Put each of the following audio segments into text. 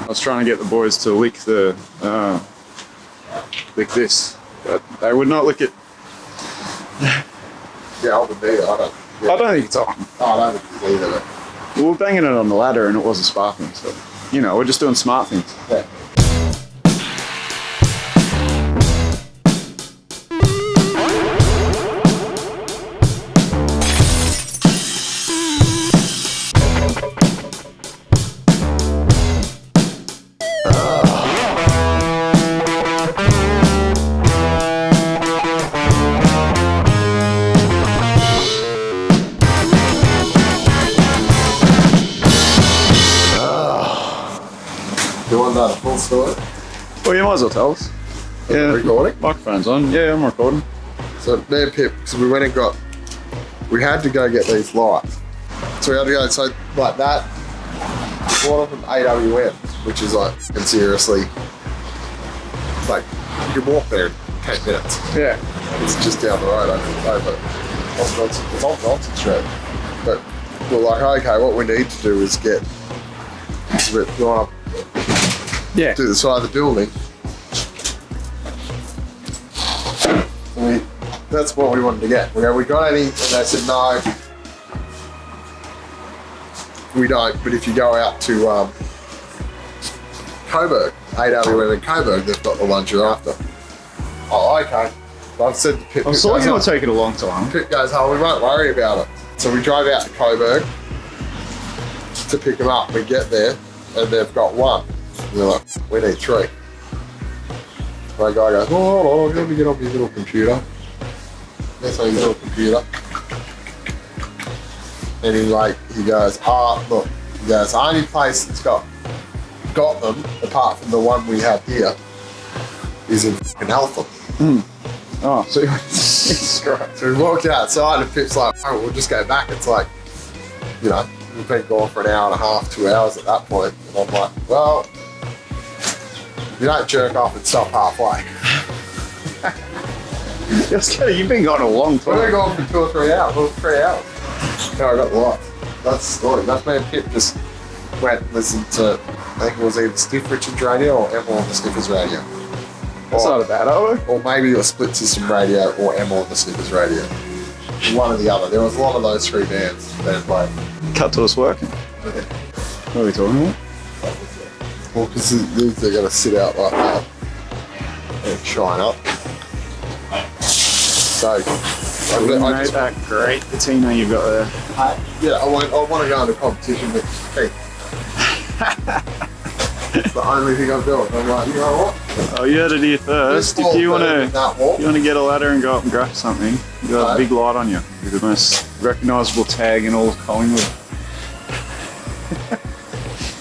was trying to get the boys to lick the lick this, but they would not lick it. Yeah, I would either. I don't think it's on. Oh, I don't think it's either. We were banging it on the ladder and it wasn't sparking, so you know, we're just doing smart things. Yeah. You want that full story? Well, you might as well tell us. Yeah. Recording? Microphone's on. Yeah, I'm recording. So, me and Pip, so we went and we had to go get these lights. So we had to go, so like that, one of them AWM, which is like, and seriously, like, you can walk there in 10 minutes. Yeah. It's just down the road over it's on Johnson Street. But we're like, okay, what we need to do is get, we want to do the side of the building. That's what we wanted to get. We go, we got any? And they said, no, we don't. But if you go out to Coburg, AWM in Coburg, they've got the ones you're after. Oh, okay. Well, I've said to Pip, I saw you were taking a long time. Pip goes, oh, we won't worry about it. So we drove out to Coburg to pick them up. We get there, and they've got one. And they're like, we need three. My guy goes, oh, hold on, let me get on your little computer. That's on your little computer. And he goes, look, he goes, the only place that's got them, apart from the one we have here, is in fucking Eltham. Oh, so so we walked outside and Pip's like, oh, we'll just go back. It's like, you know, we've been gone for an hour and a half, 2 hours at that point. And I'm like, well, you don't jerk off and stop halfway. You've been gone a long time. We've been gone for 2 or 3 hours. Well, 3 hours. No, I got the lights. That's the story. That's me and Pip just went and listened to, I think it was either Stiff Richards radio or Emma on the Sniffers radio. That's not a bad hour. Or maybe a Split System radio or Emma on the Sniffers radio. One or the other. There was a lot of those three bands that played. Cut to us working. Okay. What are we talking about? Well, because they're going to sit out like that and shine up. So, I just that great patina you've got there. Yeah, I want to go into competition with Pete. It's the only thing I'm doing. I'm like, you know what? Oh, you heard it here first. If you want to get a ladder and go up and grab something, you got a big light on you. You're the most recognisable tag in all of Collingwood.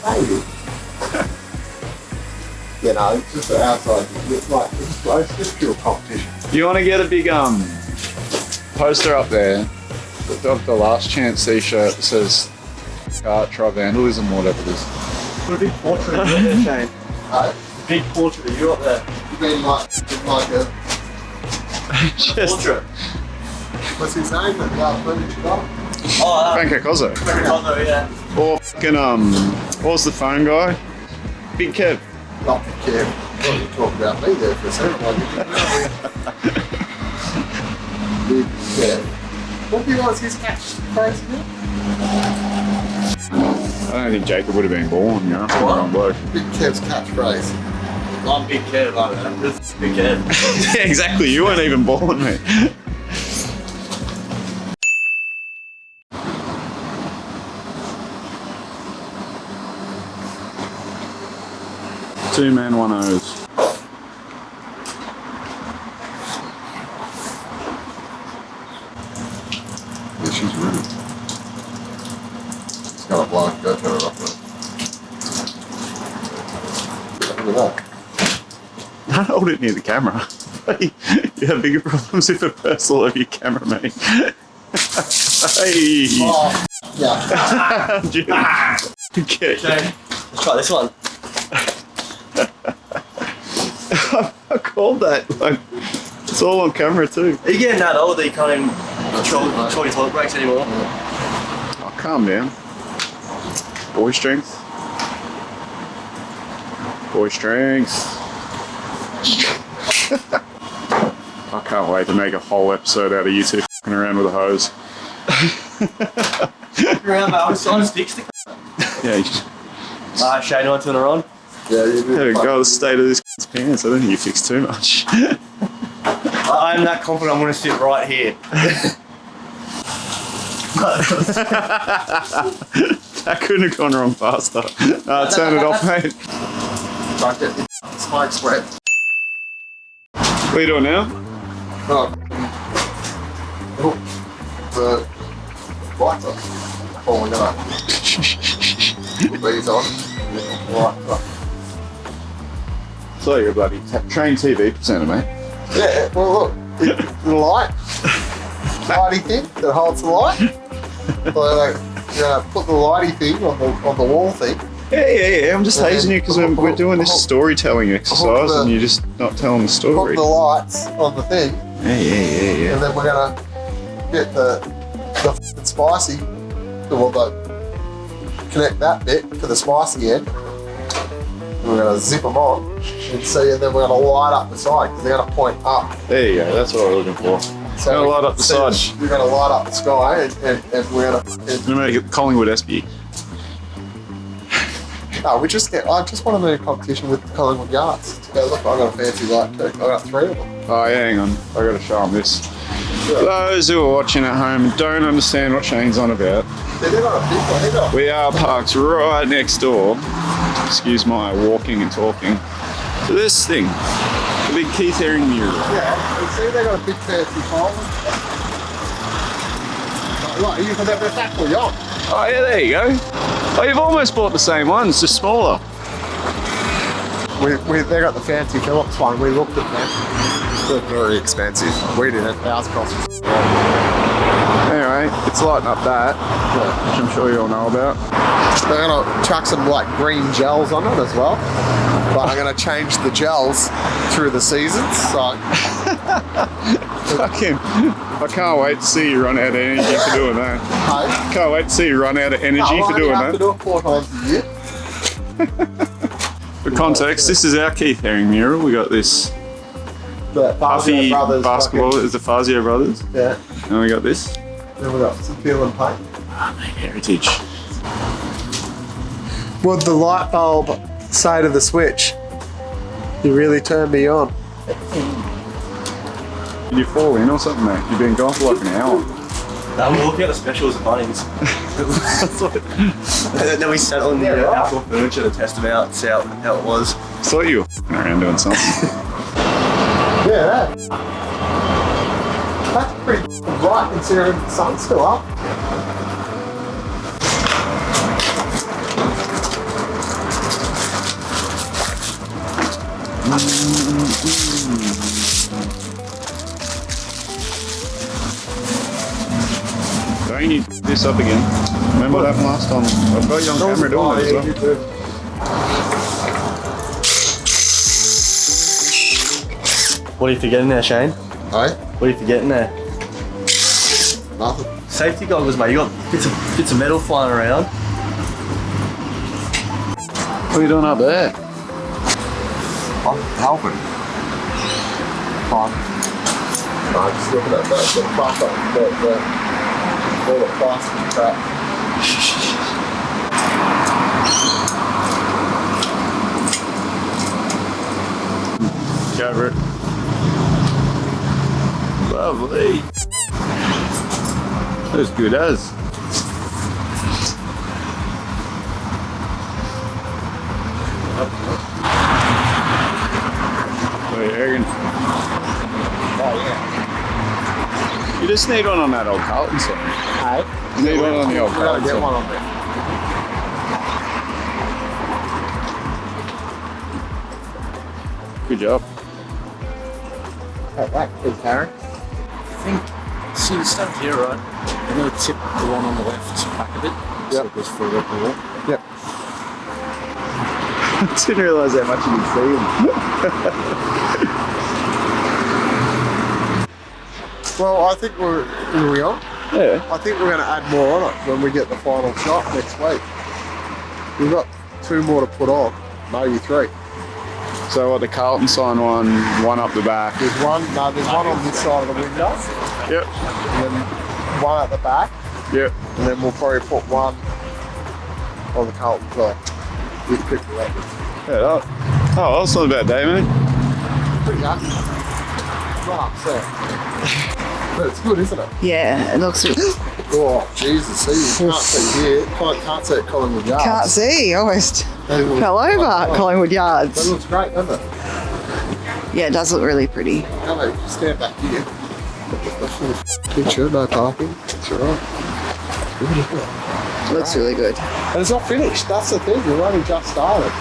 Maybe. You know, it's just the outside. It's just pure competition. You want to get a big poster up there of the Last Chance t-shirt that says try vandalism or whatever it is. Put a big portrait of you up there, Shane. Hey? Big portrait of you up there. You mean like a Just portrait? What's his name? That furniture guy? Oh, Franco Cozzo. Cozzo, yeah. Or fucking what was the phone guy? Big Kev. Not Big Kev. What are you talking about me there for a second? Big Kev. What was his catchphrase again? I don't think Jacob would have been born, you know. What? Bloke. Big Kev's catchphrase. I'm Big Kev, like that. This is Big Kev. Yeah, exactly. You weren't even born, mate. Two men, one O's. Yeah, she's rude. It's got a block. Go turn it off. Look at that. Don't hold it near the camera. You have bigger problems if a personal of your camera, mate. Hey! Oh, yeah. Okay. Shane, let's try this one. I called that. Like, it's all on camera too. Are you getting that old that you can't even control your toilet breaks anymore? Oh, calm down. Boy strength. Boy strength. I can't wait to make a whole episode out of you two f***ing around with a hose. Around, I was on sticks. Yeah, you Shane, you want to turn her on? Yeah, you do. gotta go the state of this pants. I don't think you fixed too much. I'm that confident I'm going to sit right here. That couldn't have gone wrong faster. Turn it off, mate. Don't get the spikes wet. What are you doing now? Oh, the lights on. Oh, we're gonna put these on. Lights on. So you're a bloody trained TV presenter, mate. Yeah, well look, the lighty thing that holds the light. So like, you're gonna put the lighty thing on the wall thing. Yeah. I'm just hazing you because we're doing this storytelling exercise and you're just not telling the story. Put the lights on the thing. Yeah. And then we're gonna get the f***ing spicy, connect that bit to the spicy end. And we're gonna zip them on and see, and then we're gonna light up the side because they're gonna point up. There you go, that's what we're looking for. So gonna light up the side. We're gonna light up the sky and we're Gonna make it Collingwood SB. No, I just want to do a competition with Collingwood Yards. To go, look, I got a fancy light too. I got 3 of them. Oh yeah, hang on, I gotta show them this. For those who are watching at home and don't understand what Shane's on about, They're not a big one, we are parked right next door, excuse my walking and talking, to this thing, the big Keith Haring mural. Yeah, you see they got a big fancy pole. Like, you can have a tackle yacht. Oh yeah, there you go. Oh, you've almost bought the same one, it's just smaller. They got the fancy Phillips one. We looked at them. They're very expensive. We did it. Ours cost us. Anyway, it's lighting up that, which I'm sure you all know about. They're gonna chuck some like green gels on it as well. But I'm gonna change the gels through the seasons. So Fucking, I can't wait to see you run out of energy for doing that. hey, Can't wait to see you run out of energy for doing I have to that. do it 4 times a year. For context, this is our Keith Haring mural. We got this The Buffy Brothers basketball, fucking- is the Fazio brothers. Yeah. And we got this. Then we got some peel and paint. Heritage. What'd the light bulb say to the switch? You really turned me on. Did you fall in or something, mate? You've been gone for like an hour. We're looking at the specials at Bunnings. And then we sat on the outdoor furniture to test them out, see how it was. Thought you were f***ing around doing something. Yeah, that's pretty bright considering the sun's still up. Don't you this up again. Remember what happened last time? I've got you on camera doing it as well. What are you forgetting there, Shane? Hey? What are you forgetting there? Nothing. Safety goggles, mate. You got bits of metal flying around. What are you doing up there? I'm helping. Fine. I'm just looking at the crap up, all the plastic crap. Go over it. Lovely. As good as. What are you reckon? Oh yeah. You just need one on that old Carlton side. Hey? You need one on the old We gotta Carlton get side. one on there. Good job. Take that, Keith Haring. See, you start here, right? And then tip the one on the left back a bit. So it goes further up the wall. Yep. I didn't realise how much you could see them. Well, I think are we on? Yeah. I think we're going to add more on it when we get the final shot next week. We've got 2 more to put on, maybe 3. So what, the Carlton sign one up the back? There's one on this side of the window, Yep. and then one at the back, Yep. and then we'll probably put one on the Carlton side. With people like this. Yeah, that's not a bad day, man. Pretty happy. Not upset. But it's good, isn't it? Yeah, it looks. Oh, Jesus. See, you can't see here. Can't see at Collingwood Yards. Can't see. Almost That looks- fell over Collingwood That Yards. looks great, doesn't it? Yeah, it does look really pretty. Come on, just stand back here. The full picture, no parking. It's alright. It looks really good. And it's not finished. That's the thing. We've only just started.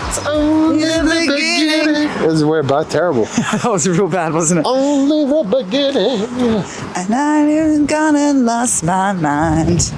It's only the beginning. We're both terrible. That was real bad, wasn't it? Only the beginning. And I am gonna lost my mind.